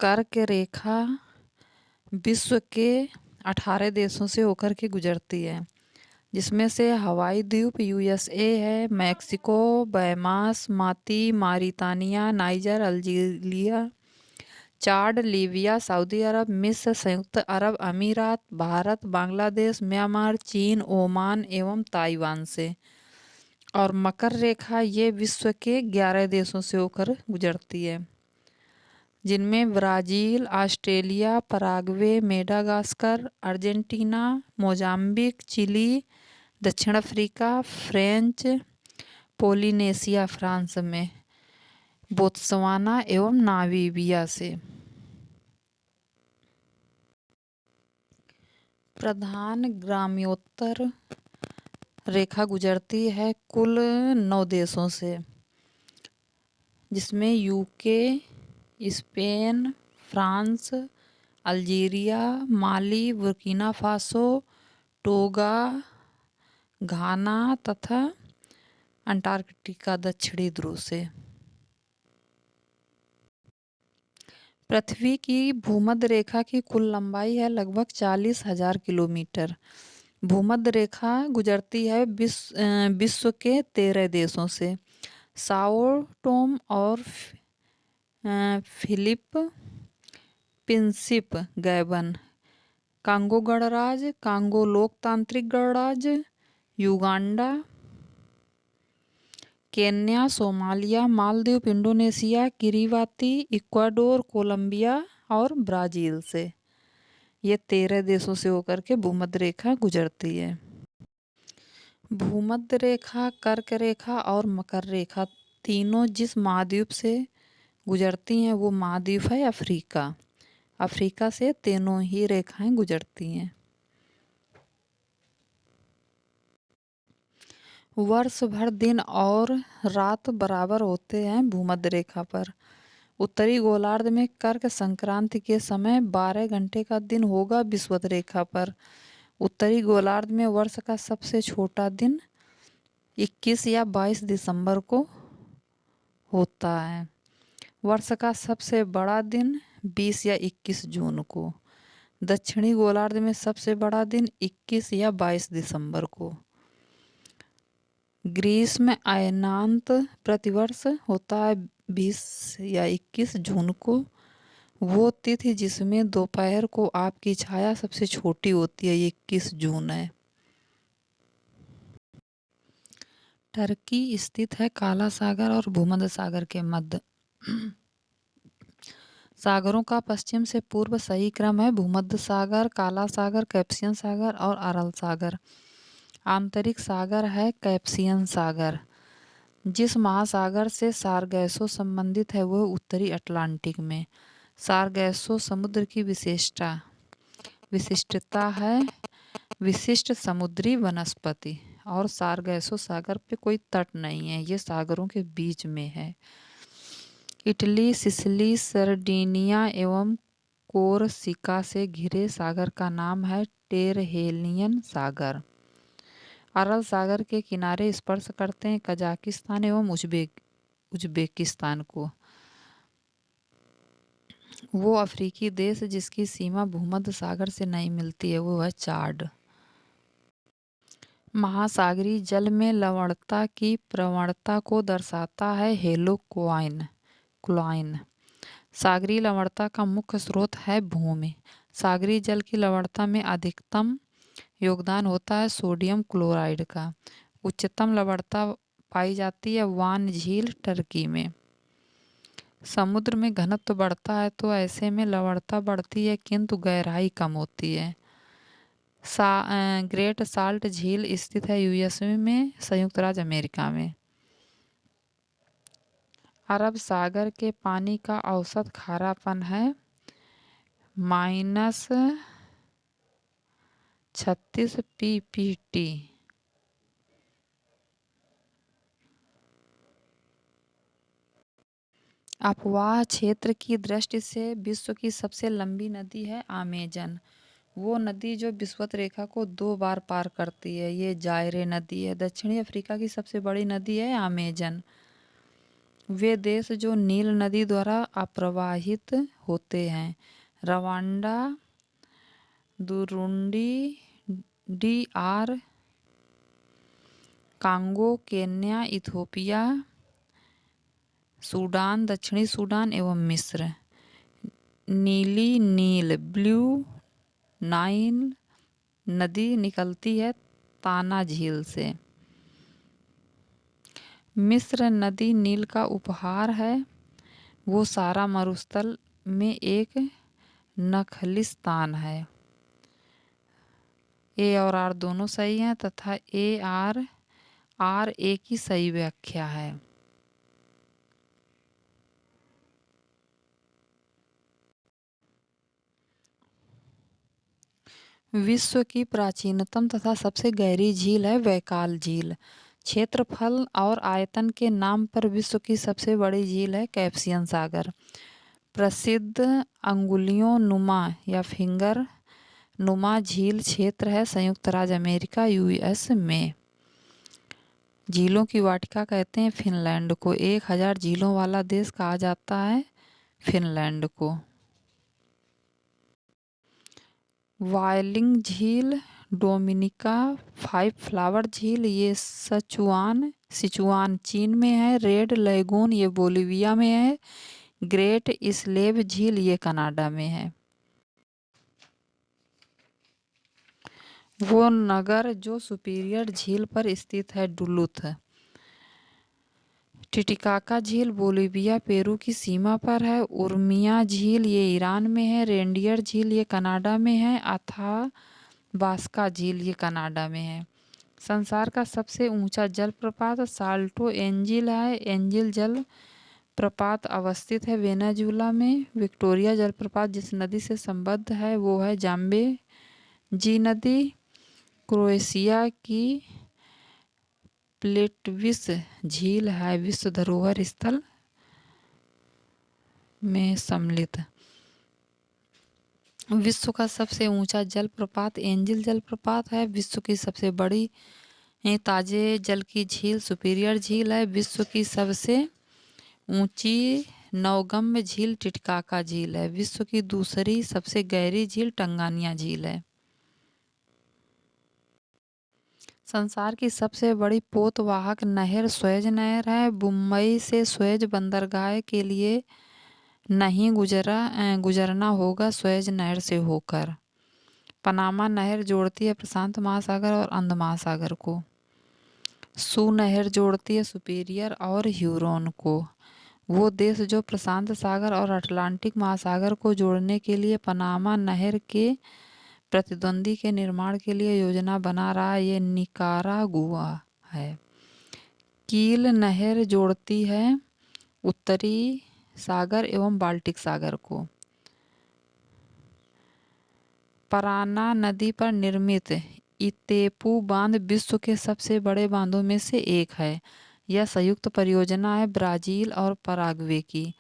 कर्क रेखा विश्व के 18 देशों से होकर के गुजरती है, जिसमें से हवाई द्वीप यूएसए है, मैक्सिको, बहमास, माती, मारितानिया, नाइजर, अल्जीरिया, चाड, लीबिया, सऊदी अरब, मिस्र, संयुक्त अरब अमीरात, भारत, बांग्लादेश, म्यांमार, चीन, ओमान एवं ताइवान से। और मकर रेखा ये विश्व के 11 देशों से होकर गुजरती है, जिनमें Brazil, Australia, Paraguay, Madagascar, Argentina, Mozambique, Chile, दक्षिण अफ्रीका, फ्रेंच पोलिनेशिया फ्रांस में, बोत्सवाना एवं नामीबिया से। प्रधान ग्राम्योत्तर रेखा गुजरती है कुल 9 देशों से, जिसमें यूके, स्पेन, फ्रांस, अल्जीरिया, माली, बुर्किना फासो, टोगा, घाना तथा अंटार्कटिका दक्षिणी ध्रुव से। पृथ्वी की भूमध्य रेखा की कुल लंबाई है लगभग 40,000 किलोमीटर। भूमध्य रेखा गुजरती है विश्व के 13 देशों से। साओ टोम और फिलिप प्रिंसिप गैबन, कांगो गणराज्य, कांगो लोकतांत्रिक गणराज्य, Uganda, Kenya, Somalia, Maldives, Indonesia, Kiribati, Ecuador, Colombia और ब्राज़ील से। ये 13 देशों से होकर के भूमध्य रेखा गुजरती है। भूमध्य रेखा, कर्क रेखा और मकर रेखा तीनों जिस महाद्वीप से गुजरती हैं वो महाद्वीप है अफ्रीका। अफ्रीका से तीनों ही रेखाएं गुजरती हैं। वर्ष भर दिन और रात बराबर होते हैं भूमध्य रेखा पर। उत्तरी गोलार्ध में कर्क संक्रांति के समय 12 घंटे का दिन होगा विषुवत रेखा पर। उत्तरी गोलार्ध में वर्ष का सबसे छोटा दिन 21 या 22 दिसंबर को होता है। वर्ष का सबसे बड़ा दिन 20 या 21 जून को। दक्षिणी गोलार्ध में सबसे बड़ा दिन 21 या 22 दिसंबर को। ग्रीष्म अयनांत प्रतिवर्ष होता है 20 या 21 जून को। वो तिथि जिसमें दोपहर को आपकी छाया सबसे छोटी होती है 21 जून है। टर्की स्थित है काला सागर और भूमध्य सागर के मध्य। सागरों का पश्चिम से पूर्व सही क्रम है भूमध्य सागर, काला सागर, कैस्पियन सागर और अरल सागर। आंतरिक सागर है कैस्पियन सागर। जिस महासागर से सारगैसो संबंधित है वह उत्तरी अटलांटिक में। सारगैसो समुद्र की विशिष्टता है विशिष्ट समुद्री वनस्पति। और सारगैसो सागर पे कोई तट नहीं है, ये सागरों के बीच में है। इटली, सिसिली, सरडीनिया एवं कोरसिका से घिरे सागर का नाम है टेरहेनियन सागर। अरल सागर के किनारे स्पर्श करते हैं कजाकिस्तान एवं उज्बेकिस्तान को। वो अफ्रीकी देश जिसकी सीमा भूमध्य सागर से नहीं मिलती है वो है चाड। महासागरीय जल में लवणता की प्रवणता को दर्शाता है क्लोराइन। सागरीय लवणता का मुख्य स्रोत है भूमि। सागरीय जल की लवणता में अधिकतम योगदान होता है सोडियम क्लोराइड का। उच्चतम लवणता पाई जाती है वान झील टर्की में। समुद्र में घनत्व बढ़ता है तो ऐसे में लवणता बढ़ती है किंतु गहराई कम होती है। ग्रेट साल्ट झील स्थित है यूएसए में, संयुक्त राज्य अमेरिका में। अरब सागर के पानी का औसत खारापन है -36 ppt। अपवाह क्षेत्र की दृष्टि से विश्व की सबसे लंबी नदी है अमेजन। वो नदी जो विषुवत रेखा को 2 बार पार करती है, ये जायरे नदी है। दक्षिणी अफ्रीका की सबसे बड़ी नदी है अमेजन। वे देश जो नील नदी द्वारा अप्रवाहित होते हैं: Rwanda, Burundi, DR Congo, Kenya, Ethiopia, Sudan, दक्षिणी सूडान एवं मिस्र। नीली नील ब्लू नाइल नदी निकलती है ताना झील से। मिस्र नदी नील का उपहार है। वो सारा मरुस्थल में एक नखलिस्तान है। ए और आर दोनों सही हैं तथा आर ए की सही व्याख्या है। विश्व की प्राचीनतम तथा सबसे गहरी झील है बैकाल झील। क्षेत्रफल और आयतन के नाम पर विश्व की सबसे बड़ी झील है कैस्पियन सागर। प्रसिद्ध अंगुलियों नुमा या फिंगर नुमा झील क्षेत्र है संयुक्त राज्य अमेरिका US में। झीलों की वाटिका कहते हैं फिनलैंड को। 1000 झीलों वाला देश कहा जाता है फिनलैंड को। वायलिंग झील, डोमिनिका, फाइव फ्लावर झील ये सिचुआन चीन में है। रेड लेगून ये बोलिविया में है। ग्रेट स्लेव झील ये कनाडा में है। वो नगर जो सुपीरियर झील पर स्थित है डुलुथ। टिटिकाका झील बोलिविया पेरू की सीमा पर है। उर्मिया झील ये ईरान में है। रेंडियर झील ये कनाडा में है। अथाबास्का झील ये कनाडा में है। संसार का सबसे ऊंचा जलप्रपात साल्टो एंजिल है। एंजिल जल प्रपात अवस्थित है वेनेजुला में। विक्टोरिया जलप्रपात जिस नदी से संबद्ध है वो है जाम्बेजी नदी। क्रोएशिया की प्लेटविस झील है विश्व धरोहर स्थल में सम्मिलित। विश्व का सबसे ऊंचा जलप्रपात एंजिल जलप्रपात है। विश्व की सबसे बड़ी ताजे जल की झील सुपीरियर झील है। विश्व की सबसे ऊंची नौगम्य झील टिटिकाका झील है। विश्व की दूसरी सबसे गहरी झील टंगानिया झील है। संसार की सबसे बड़ी पोतवाहक नहर सुएज नहर है। मुंबई से सुएज बंदरगाह के लिए नहीं गुजरना होगा सुएज नहर से होकर। पनामा नहर जोड़ती है प्रशांत महासागर और अंध महासागर को। सू नहर जोड़ती है सुपीरियर और ह्यूरोन को। वो देश जो प्रशांत सागर और अटलांटिक महासागर को जोड़ने के लिए पनामा नहर के प्रतिद्वंदी के निर्माण के लिए योजना बना रहा है ये निकारागुआ है। कील नहर जोड़ती है उत्तरी सागर एवं बाल्टिक सागर को। पराना नदी पर निर्मित इतेपू बांध विश्व के सबसे बड़े बांधों में से एक है। यह संयुक्त परियोजना है ब्राजील और पराग्वे की।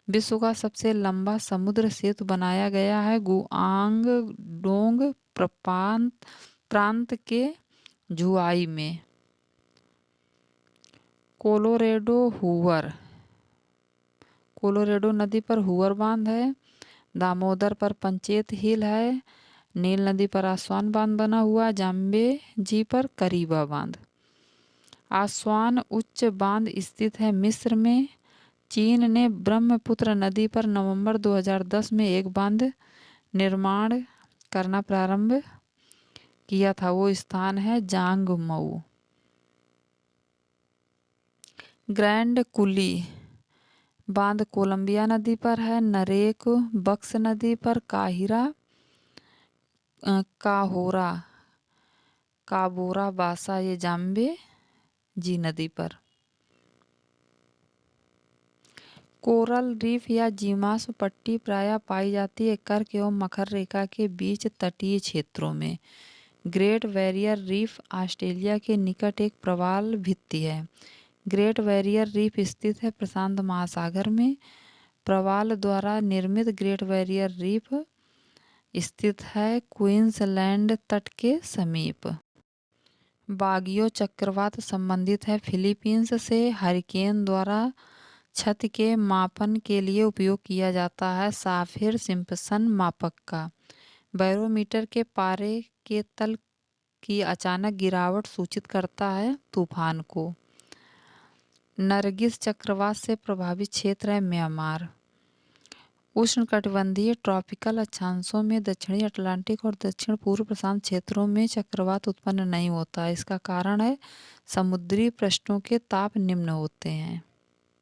विश्व का सबसे लंबा समुद्र सेतु बनाया गया है गुआंगडोंग प्रांत के झुआई में। कोलोरेडो नदी पर हुवर बांध है। दामोदर पर पंचेत हिल है। नील नदी पर आसवान बांध बना हुआ। जाम्बे जी पर करीबा बांध। आसवान उच्च बांध स्थित है मिस्र में। चीन ने ब्रह्मपुत्र नदी पर नवंबर 2010 में एक बांध निर्माण करना प्रारंभ किया था। वो स्थान है जांगमऊ। ग्रैंड कुली बांध कोलंबिया नदी पर है। नरेक बक्स नदी पर। काबोरा बासा ये जाम्बे जी नदी पर। कोरल रीफ या जीवाश्म पट्टी प्रायः पाई जाती है कर्क एवं मकर रेखा के बीच तटीय क्षेत्रों में। ग्रेट बैरियर रीफ ऑस्ट्रेलिया के निकट एक प्रवाल भित्ति है। ग्रेट बैरियर रीफ स्थित है प्रशांत महासागर में। प्रवाल द्वारा निर्मित ग्रेट बैरियर रीफ स्थित है क्वींसलैंड तट के समीप। बागियो चक्रवात संबंधित है फिलीपींस से। हरिकेन द्वारा छत के मापन के लिए उपयोग किया जाता है साफिर सिम्पसन मापक का। बैरोमीटर के पारे के तल की अचानक गिरावट सूचित करता है तूफान को। नरगिस चक्रवात से प्रभावित क्षेत्र है म्यांमार। उष्णकटिबंधीय ट्रॉपिकल अक्षांशों में दक्षिणी अटलांटिक और दक्षिण पूर्व प्रशांत क्षेत्रों में चक्रवात उत्पन्न नहीं होता। इसका कारण है समुद्री पृष्ठों के ताप निम्न होते हैं।